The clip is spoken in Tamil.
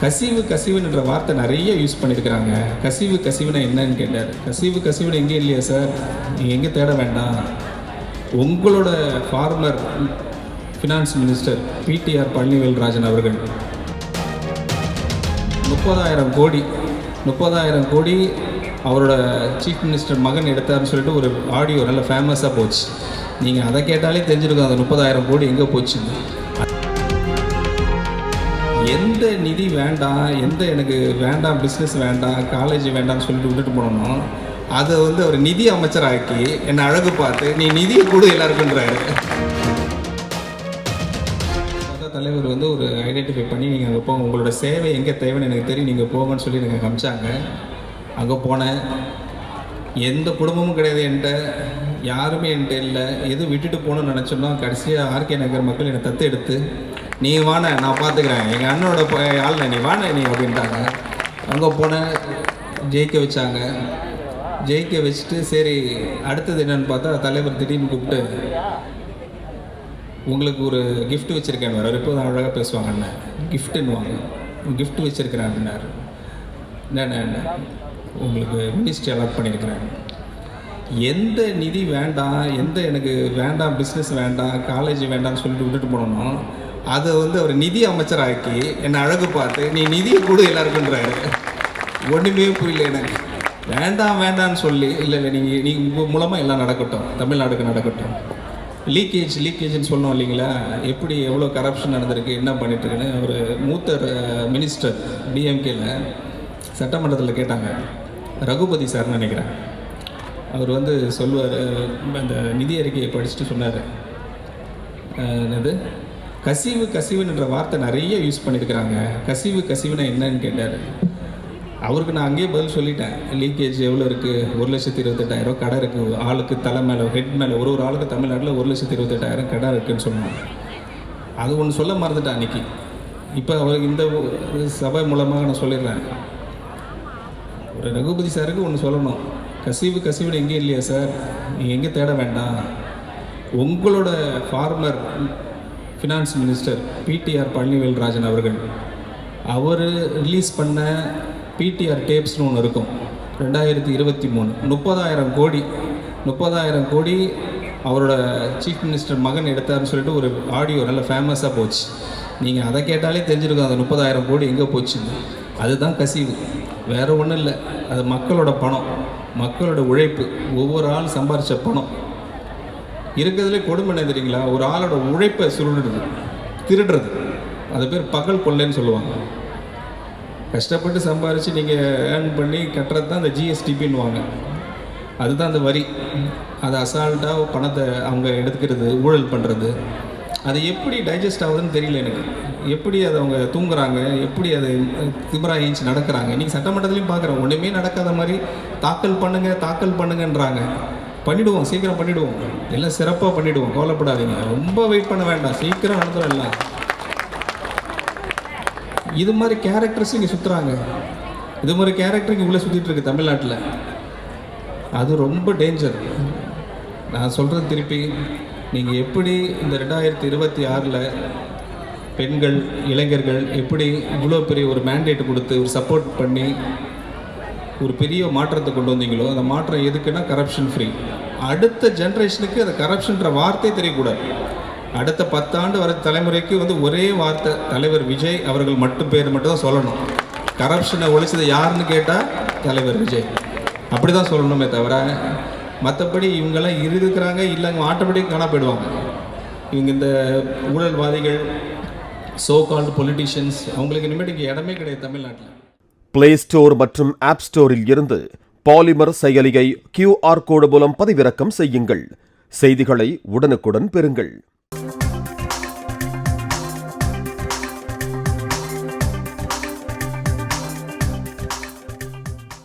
கசிவுன்ற வார்த்தை நிறைய யூஸ் பண்ணியிருக்கிறாங்க. கசிவுனா என்னன்னு கேட்டார். கசிவு எங்கேயும் இல்லையா சார், நீங்கள் எங்கே தேட வேண்டாம். உங்களோட former finance minister PTR Palanivelrajan அவர்கள் 30,000 கோடி அவரோட சீஃப் மினிஸ்டர் மகன் எடுத்தார்னு சொல்லிட்டு ஒரு ஆடியோ நல்ல ஃபேமஸாக போச்சு. நீங்கள் அதை கேட்டாலே தெரிஞ்சிருக்கும் அந்த 30,000 கோடி எங்கே போச்சுன்னு. எந்த நிதி வேண்டாம், எனக்கு வேண்டாம், பிஸ்னஸ் வேண்டாம், காலேஜ் வேண்டாம்னு சொல்லிட்டு விட்டுட்டு போனோம், அதை அவர் நிதி அமைச்சராக்கி என்னை அழகு பார்த்து நீ நிதியை கூட எல்லாருக்குன்றாரு. தலைவர் ஒரு ஐடென்டிஃபை பண்ணி நீங்கள் அங்கே போங்க, உங்களோட சேவை எங்கே தேவைன்னு எனக்கு தெரியும், நீங்கள் போங்கன்னு சொல்லி நீங்கள் காமிச்சாங்க. அங்கே போனேன், எந்த குடும்பமும் கிடையாது என்கிட்ட, யாருமே என்கிட்ட இல்லை. எதுவும் விட்டுட்டு போகணும்னு நினச்சோம்னா கடைசியாக ஆர்கே நகர் மக்கள் என்னை தத்து எடுத்து நீ வான நான் பார்த்துக்கிறேன், எங்கள் அண்ணனோட ஆள் நீ வான நீ அப்படின்ட்டாங்க. அங்கே போனேன், ஜெயிக்க வச்சாங்க. ஜெயிக்க வச்சுட்டு சரி அடுத்தது என்னென்னு பார்த்தா தலைவர் திடீர்னு கூப்பிட்டு உங்களுக்கு ஒரு கிஃப்ட் வச்சுருக்கேன் வேறு எப்போதும் அழகாக பேசுவாங்க. அண்ணன் கிஃப்ட்டுன்னுவாங்க, கிஃப்ட் வச்சுருக்கிறேன் அப்படின்னாரு. என்ன உங்களுக்கு மினிஸ்ட்ரி அலாட் பண்ணியிருக்கிறேன். எந்த நிதி வேண்டாம், எனக்கு வேண்டாம், பிஸ்னஸ் வேண்டாம், காலேஜ் வேண்டாம்னு சொல்லிட்டு விட்டுட்டு போனோம், அதை அவர் நிதி அமைச்சராக்கி என்னை அழகு பார்த்து நீ நிதியை கூட எல்லாருக்குன்றாரு. ஒன்றுமே புரியல எனக்கு. வேண்டான்னு சொல்லி இல்லை நீங்கள் உங்கள் மூலமாக எல்லாம் நடக்கட்டும், தமிழ்நாடுக்கு நடக்கட்டும். லீக்கேஜ்னு சொன்னோம் இல்லைங்களா, எப்படி எவ்வளோ கரப்ஷன் நடந்திருக்கு, என்ன பண்ணிட்டுருக்குன்னு ஒரு மூத்த மினிஸ்டர் டிஎம்கேல சட்டமன்றத்தில் கேட்டாங்க. ரகுபதி சார்னு நினைக்கிறேன். அவர் சொல்லுவார், அந்த நிதி அறிக்கையை படிச்சுட்டு சொன்னார், என்னது கசிவுன்ற வார்த்தை நிறைய யூஸ் பண்ணியிருக்கிறாங்க. கசிவுனா என்னன்னு கேட்டார். அவருக்கு நான் அங்கேயே பதில் சொல்லிட்டேன். லீக்கேஜ் எவ்வளோ இருக்குது, 1,28,000 கடை இருக்குது, ஆளுக்கு தலை மேலே ஹெட் மேலே ஒரு ஆளுக்கு தமிழ்நாட்டில் 1,28,000 கடை இருக்குதுன்னு சொன்னாங்க. அது ஒன்று சொல்ல மறந்துட்டேன் அன்றைக்கி. இப்போ அவருக்கு இந்த சபை மூலமாக நான் சொல்லிடுறேன், ஒரு ரகுபதி சாருக்கு ஒன்று சொல்லணும். கசிவுன்னு எங்கேயும் இல்லையா சார், நீங்கள் எங்கே தேட வேண்டாம். உங்களோட former finance minister PTR Palanivel Rajan அவர் ரிலீஸ் பண்ண பிடிஆர் டேப்ஸ்னு ஒன்று இருக்கும். 2023 30,000 கோடி அவரோட சீஃப் மினிஸ்டர் மகன் எடுத்தார்னு சொல்லிட்டு ஒரு ஆடியோ நல்ல ஃபேமஸாக போச்சு. நீங்கள் அதை கேட்டாலே தெரிஞ்சிருக்கும் அந்த 30,000 கோடி எங்கே போச்சுன்னு. அதுதான் கசிவு, வேறு ஒன்றும் இல்லை. அது மக்களோட பணம், மக்களோட உழைப்பு, ஒவ்வொரு ஆள் சம்பாரித்த பணம். இருக்கிறதுலே கொடுமை என்ன தெரியுங்களா, ஒரு ஆளோட உழைப்பை திருடுறது. அது பேர் பகல் கொள்ளைன்னு சொல்லுவாங்க. கஷ்டப்பட்டு சம்பாரித்து நீங்கள் ஏர்ன் பண்ணி கட்டுறது தான் அந்த ஜிஎஸ்டிபின்னுவாங்க. அதுதான் அந்த வரி. அது அசால்ட்டாக பணத்தை அவங்க எடுத்துக்கிறது, ஊழல் பண்ணுறது. அது எப்படி டைஜஸ்ட் ஆகுதுன்னு தெரியல எனக்கு. எப்படி அதை அவங்க தூங்குறாங்க, எப்படி அதை திமிரா ஏஞ்சி நடக்கிறாங்க. நீங்கள் சட்டமன்றத்துலேயும் பார்க்குறோம், ஒன்றுமே நடக்காத மாதிரி தாக்கல் பண்ணுங்கன்றாங்க. பண்ணிவிடுவோம், சீக்கிரம் பண்ணிவிடுவோம், எல்லாம் சிறப்பாக பண்ணிவிடுவோம், கவலைப்படாதீங்க, ரொம்ப வெயிட் பண்ண வேண்டாம், சீக்கிரம் நடந்துடும் எல்லாம். இது மாதிரி கேரக்டர்ஸ் இங்கே சுற்றுறாங்க. இது மாதிரி கேரக்டர் இங்கே உள்ளே சுற்றிட்டு இருக்கு தமிழ்நாட்டில். அது ரொம்ப டேஞ்சர். நான் சொல்கிறது திருப்பி, நீங்கள் எப்படி இந்த 2026 பெண்கள், இளைஞர்கள் எப்படி இவ்வளோ பெரிய ஒரு மேண்டேட் கொடுத்து ஒரு சப்போர்ட் பண்ணி ஒரு பெரிய மாற்றத்தை கொண்டு வந்தீங்களோ, அந்த மாற்றம் எதுக்குன்னா கரப்ஷன் ஃப்ரீ. அடுத்த ஜென்ரேஷனுக்கு அந்த கரப்ஷன்ற வார்த்தை தெரியக்கூடாது. அடுத்த 10 ஆண்டு வர தலைமுறைக்கு ஒரே வார்த்தை, தலைவர் விஜய் அவர்கள் பேர் மட்டும் தான் சொல்லணும். கரப்ஷனை ஒழிச்சது யாருன்னு கேட்டால் தலைவர் விஜய், அப்படி தான் சொல்லணுமே தவிர மற்றபடி இவங்கெல்லாம் இருக்கிறாங்க இல்லைங்க ஆட்டோமேட்டிக் காணா போயிடுவாங்க. இவங்க இந்த ஊழல்வாதிகள், சோ கால்டு பொலிட்டிஷியன்ஸ், அவங்களுக்கு இனிமேட்டுக்கு இடமே கிடையாது தமிழ்நாட்டில். பிளே ஸ்டோர் மற்றும் ஆப் ஸ்டோரில் இருந்து பாலிமர் செயலியை QR கோடு மூலம் பதிவிறக்கம் செய்யுங்கள். செய்திகளை உடனுக்குடன் பெறுங்கள்.